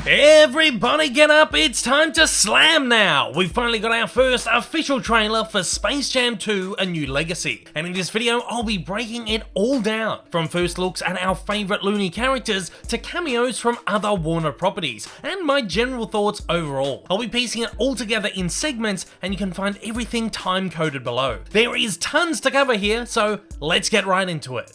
Everybody get up, it's time to slam now! We've finally got our first official trailer for Space Jam 2: A New Legacy, and in this video I'll be breaking it all down, from first looks at our favourite Looney characters to cameos from other Warner properties, and my general thoughts overall. I'll be piecing it all together in segments, and you can find everything time-coded below. There is tons to cover here, so let's get right into it.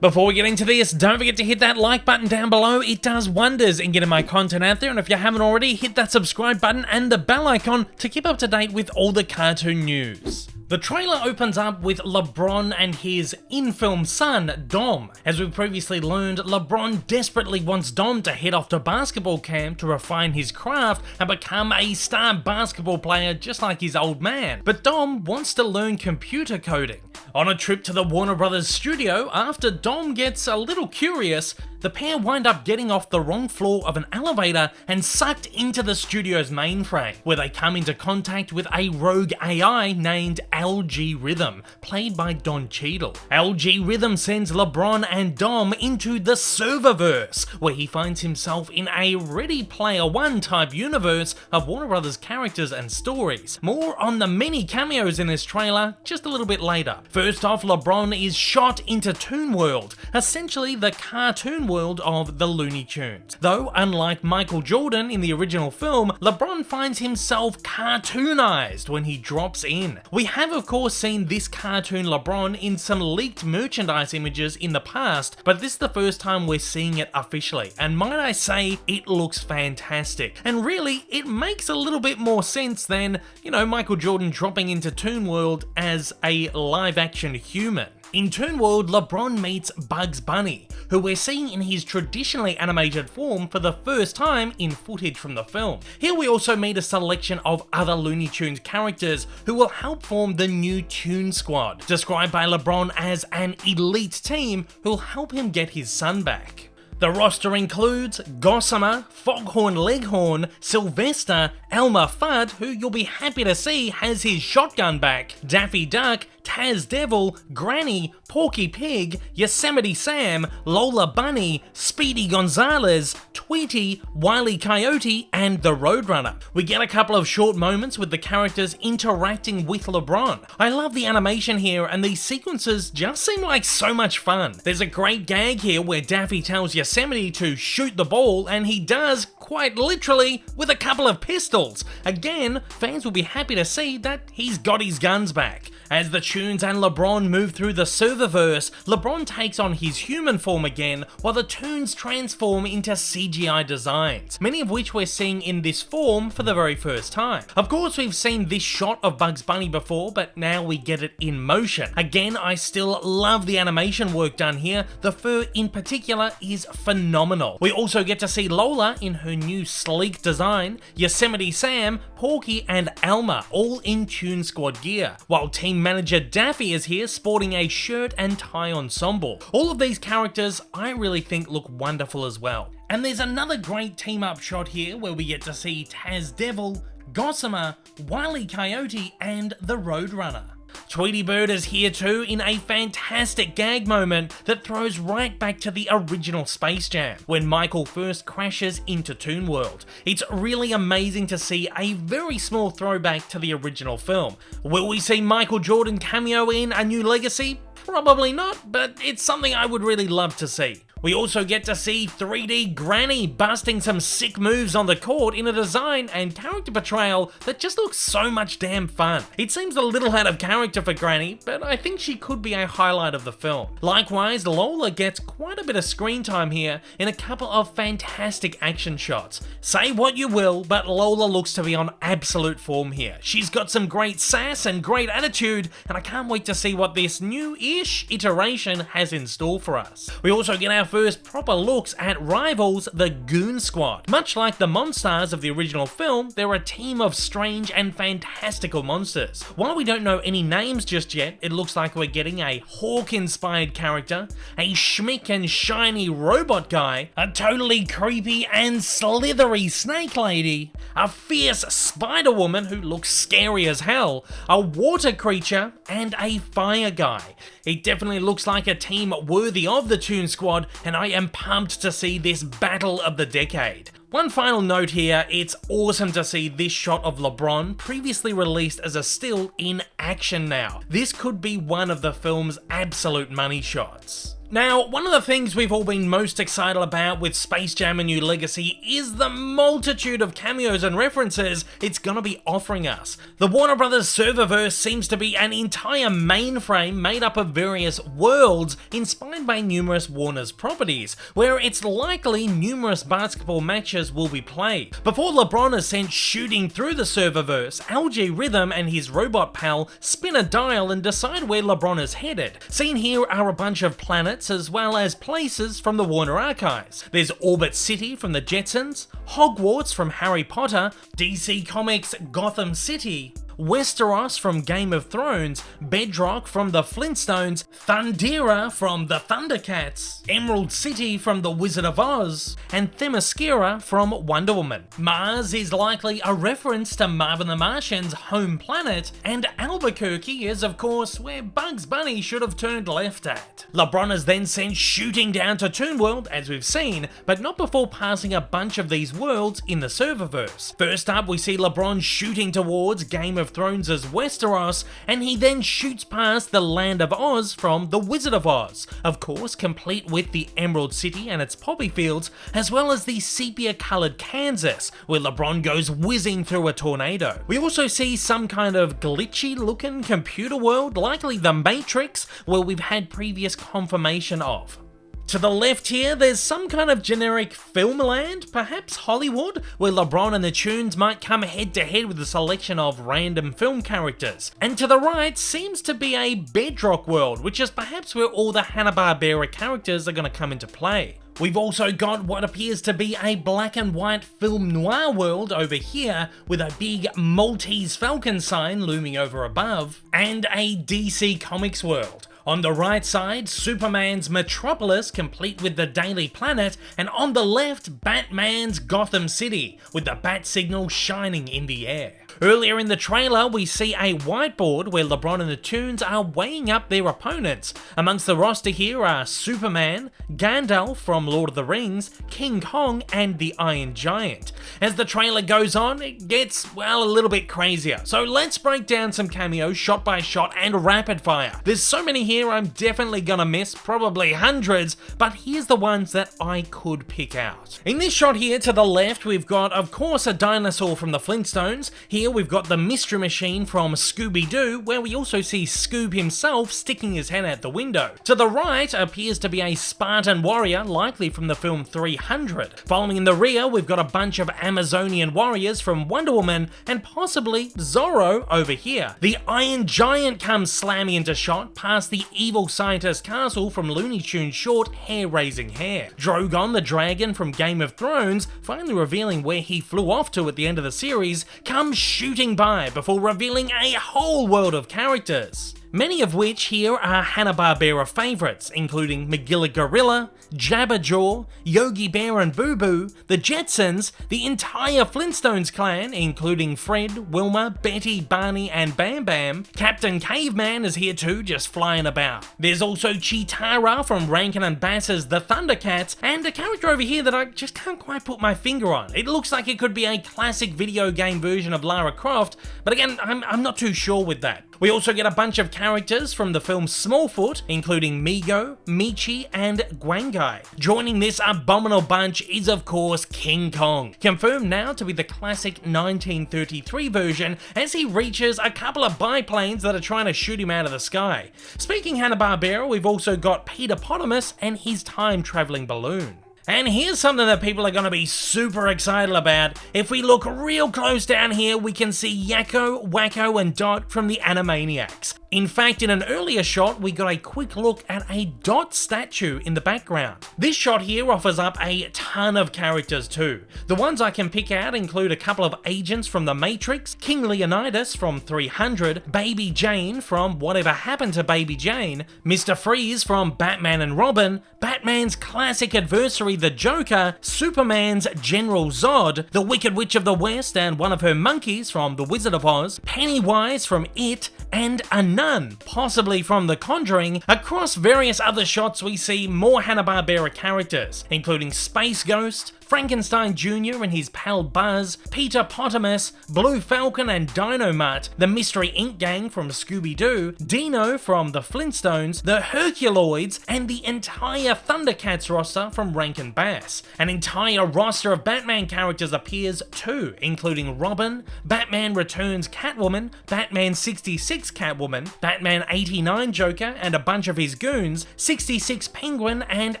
Before we get into this, don't forget to hit that like button down below. It does wonders in getting my content out there, and if you haven't already, hit that subscribe button and the bell icon to keep up to date with all the cartoon news. The trailer opens up with LeBron and his in-film son, Dom. As we've previously learned, LeBron desperately wants Dom to head off to basketball camp to refine his craft and become a star basketball player just like his old man. But Dom wants to learn computer coding. On a trip to the Warner Brothers studio, after Dom gets a little curious, the pair wind up getting off the wrong floor of an elevator and sucked into the studio's mainframe, where they come into contact with a rogue AI named LG Rhythm, played by Don Cheadle. LG Rhythm sends LeBron and Dom into the Serververse, where he finds himself in a Ready Player One type universe of Warner Brothers characters and stories. More on the many cameos in this trailer just a little bit later. First off, LeBron is shot into Toon World, essentially the cartoon world of the Looney Tunes. Though, unlike Michael Jordan in the original film, LeBron finds himself cartoonized when he drops in. We have of course seen this cartoon LeBron in some leaked merchandise images in the past, but this is the first time we're seeing it officially, and might I say, it looks fantastic. And really, it makes a little bit more sense than, Michael Jordan dropping into Toon World as a live-action human. In Toon World, LeBron meets Bugs Bunny, who we're seeing in his traditionally animated form for the first time in footage from the film. Here we also meet a selection of other Looney Tunes characters who will help form the new Toon Squad, described by LeBron as an elite team who'll help him get his son back. The roster includes Gossamer, Foghorn Leghorn, Sylvester, Elmer Fudd, who you'll be happy to see has his shotgun back, Daffy Duck, Taz Devil, Granny, Porky Pig, Yosemite Sam, Lola Bunny, Speedy Gonzales, Tweety, Wile E. Coyote, and the Roadrunner. We get a couple of short moments with the characters interacting with LeBron. I love the animation here, and these sequences just seem like so much fun. There's a great gag here where Daffy tells Yosemite to shoot the ball, and he does, quite literally, with a couple of pistols. Again, fans will be happy to see that he's got his guns back. As the Toons and LeBron move through the Serververse, LeBron takes on his human form again, while the Toons transform into CGI designs, many of which we're seeing in this form for the very first time. Of course, we've seen this shot of Bugs Bunny before, but now we get it in motion. Again, I still love the animation work done here. The fur in particular is phenomenal. We also get to see Lola in her new sleek design, Yosemite Sam, Porky, and Elmer all in Toon Squad gear, while team manager Daffy is here sporting a shirt and tie ensemble. All of these characters I really think look wonderful as well. And there's another great team up shot here where we get to see Taz Devil, Gossamer, Wile E. Coyote, and the Roadrunner. Tweety Bird is here too in a fantastic gag moment that throws right back to the original Space Jam, when Michael first crashes into Toon World. It's really amazing to see a very small throwback to the original film. Will we see Michael Jordan cameo in A New Legacy? Probably not, but it's something I would really love to see. We also get to see 3D Granny busting some sick moves on the court in a design and character portrayal that just looks so much damn fun. It seems a little out of character for Granny, but I think she could be a highlight of the film. Likewise, Lola gets quite a bit of screen time here in a couple of fantastic action shots. Say what you will, but Lola looks to be on absolute form here. She's got some great sass and great attitude, and I can't wait to see what this new-ish iteration has in store for us. We also get our first proper looks at rivals the Goon Squad. Much like the Monstars of the original film, they're a team of strange and fantastical monsters. While we don't know any names just yet, it looks like we're getting a Hawk-inspired character, a schmick and shiny robot guy, a totally creepy and slithery snake lady, a fierce spider woman who looks scary as hell, a water creature, and a fire guy. It definitely looks like a team worthy of the Toon Squad, and I am pumped to see this battle of the decade. One final note here, it's awesome to see this shot of LeBron, previously released as a still, in action now. This could be one of the film's absolute money shots. Now, one of the things we've all been most excited about with Space Jam: A New Legacy is the multitude of cameos and references it's gonna be offering us. The Warner Brothers serververse seems to be an entire mainframe made up of various worlds inspired by numerous Warner's properties, where it's likely numerous basketball matches will be played. Before LeBron is sent shooting through the serververse, LG Rhythm and his robot pal spin a dial and decide where LeBron is headed. Seen here are a bunch of planets as well as places from the Warner archives. There's Orbit City from the Jetsons, Hogwarts from Harry Potter, DC Comics Gotham City, Westeros from Game of Thrones, Bedrock from the Flintstones, Thundera from the Thundercats, Emerald City from the Wizard of Oz, and Themyscira from Wonder Woman. Mars is likely a reference to Marvin the Martian's home planet, and Albuquerque is of course where Bugs Bunny should have turned left at. LeBron is then sent shooting down to Toon World, as we've seen, but not before passing a bunch of these worlds in the serververse. First up, we see LeBron shooting towards Game of Thrones as Westeros, and he then shoots past the Land of Oz from the Wizard of Oz, of course complete with the Emerald City and its poppy fields, as well as the sepia-coloured Kansas, where LeBron goes whizzing through a tornado. We also see some kind of glitchy looking computer world, likely the Matrix, where we've had previous confirmation of. To the left here, there's some kind of generic film land, perhaps Hollywood, where LeBron and the Toons might come head to head with a selection of random film characters. And to the right seems to be a Bedrock world, which is perhaps where all the Hanna-Barbera characters are going to come into play. We've also got what appears to be a black and white film noir world over here, with a big Maltese Falcon sign looming over above, and a DC Comics world. On the right side, Superman's Metropolis, complete with the Daily Planet, and on the left, Batman's Gotham City, with the bat signal shining in the air. Earlier in the trailer, we see a whiteboard where LeBron and the Toons are weighing up their opponents. Amongst the roster here are Superman, Gandalf from Lord of the Rings, King Kong, and the Iron Giant. As the trailer goes on, it gets, well, a little bit crazier. So let's break down some cameos shot by shot and rapid fire. There's so many here I'm definitely gonna miss, probably hundreds, but here's the ones that I could pick out. In this shot here to the left, we've got, of course, a dinosaur from the Flintstones. Here we've got the Mystery Machine from Scooby-Doo, where we also see Scoob himself sticking his head out the window. To the right appears to be a Spartan warrior, likely from the film 300. Following in the rear, we've got a bunch of Amazonian warriors from Wonder Woman, and possibly Zorro over here. The Iron Giant comes slamming into shot past the evil scientist castle from Looney Tunes short Hair-Raising Hair. Drogon the dragon from Game of Thrones, finally revealing where he flew off to at the end of the series, comes shooting by before revealing a whole world of characters. Many of which here are Hanna-Barbera favourites, including Magilla Gorilla, Jabberjaw, Yogi Bear and Boo Boo, the Jetsons, the entire Flintstones clan, including Fred, Wilma, Betty, Barney and Bam Bam. Captain Caveman is here too, just flying about. There's also Cheetara from Rankin and Bass's The Thundercats, and a character over here that I just can't quite put my finger on. It looks like it could be a classic video game version of Lara Croft, but again, I'm not too sure with that. We also get a bunch of characters from the film Smallfoot, including Migo, Michi, and Guangai. Joining this abominable bunch is of course King Kong, confirmed now to be the classic 1933 version, as he reaches a couple of biplanes that are trying to shoot him out of the sky. Speaking Hanna-Barbera, we've also got Peter Potamus and his time-traveling balloon. And here's something that people are going to be super excited about. If we look real close down here, we can see Yakko, Wakko, and Dot from the Animaniacs. In fact, in an earlier shot, we got a quick look at a Dot statue in the background. This shot here offers up a ton of characters too. The ones I can pick out include a couple of agents from The Matrix, King Leonidas from 300, Baby Jane from Whatever Happened to Baby Jane, Mr. Freeze from Batman and Robin, Batman's classic adversary the Joker, Superman's General Zod, the Wicked Witch of the West and one of her monkeys from The Wizard of Oz, Pennywise from It, and a nun, possibly from The Conjuring. Across various other shots we see more Hanna-Barbera characters, including Space Ghost, Frankenstein Jr. and his pal Buzz, Peter Potamus, Blue Falcon and Dino-Mutt, the Mystery Inc. gang from Scooby-Doo, Dino from the Flintstones, the Herculoids, and the entire Thundercats roster from Rankin Bass. An entire roster of Batman characters appears too, including Robin, Batman Returns Catwoman, Batman 66 Catwoman, Batman 89 Joker and a bunch of his goons, 66 Penguin and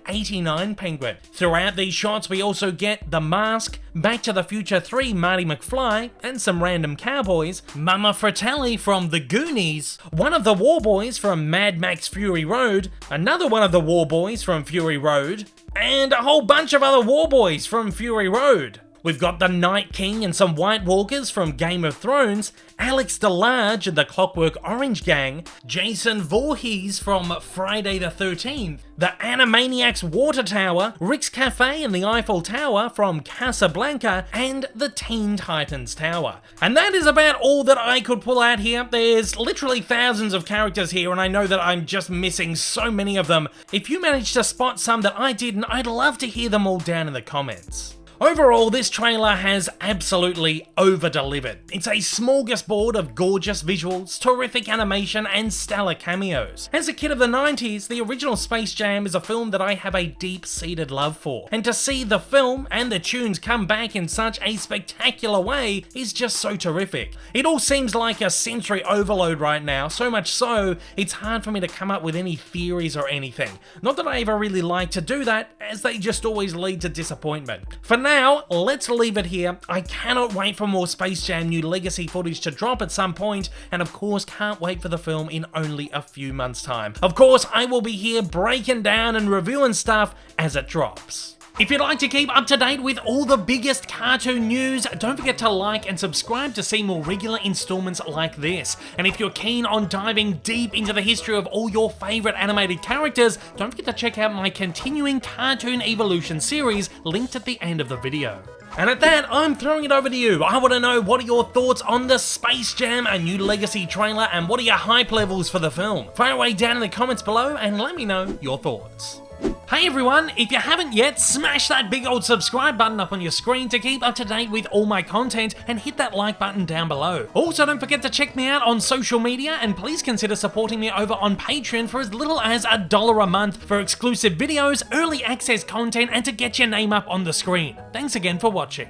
89 Penguin. Throughout these shots we also get The Mask, Back to the Future 3 Marty McFly, and some random cowboys, Mama Fratelli from The Goonies, one of the War Boys from Mad Max Fury Road, another one of the War Boys from Fury Road, and a whole bunch of other War Boys from Fury Road. We've got the Night King and some White Walkers from Game of Thrones, Alex DeLarge and the Clockwork Orange Gang, Jason Voorhees from Friday the 13th, the Animaniacs Water Tower, Rick's Cafe and the Eiffel Tower from Casablanca, and the Teen Titans Tower. And that is about all that I could pull out here. There's literally thousands of characters here, and I know that I'm just missing so many of them. If you managed to spot some that I didn't, I'd love to hear them all down in the comments. Overall, this trailer has absolutely over-delivered. It's a smorgasbord of gorgeous visuals, terrific animation, and stellar cameos. As a kid of the 90s, the original Space Jam is a film that I have a deep-seated love for, and to see the film and the tunes come back in such a spectacular way is just so terrific. It all seems like a sensory overload right now, so much so, it's hard for me to come up with any theories or anything. Not that I ever really like to do that, as they just always lead to disappointment. For now, let's leave it here. I cannot wait for more Space Jam New Legacy footage to drop at some point, and of course can't wait for the film in only a few months' time. Of course, I will be here breaking down and reviewing stuff as it drops. If you'd like to keep up to date with all the biggest cartoon news, don't forget to like and subscribe to see more regular installments like this. And if you're keen on diving deep into the history of all your favourite animated characters, don't forget to check out my continuing Cartoon Evolution series linked at the end of the video. And at that, I'm throwing it over to you. I want to know, what are your thoughts on the Space Jam A New Legacy trailer, and what are your hype levels for the film? Fire away down in the comments below and let me know your thoughts. Hey everyone, if you haven't yet, smash that big old subscribe button up on your screen to keep up to date with all my content, and hit that like button down below. Also, don't forget to check me out on social media, and please consider supporting me over on Patreon for as little as $1 a month for exclusive videos, early access content, and to get your name up on the screen. Thanks again for watching.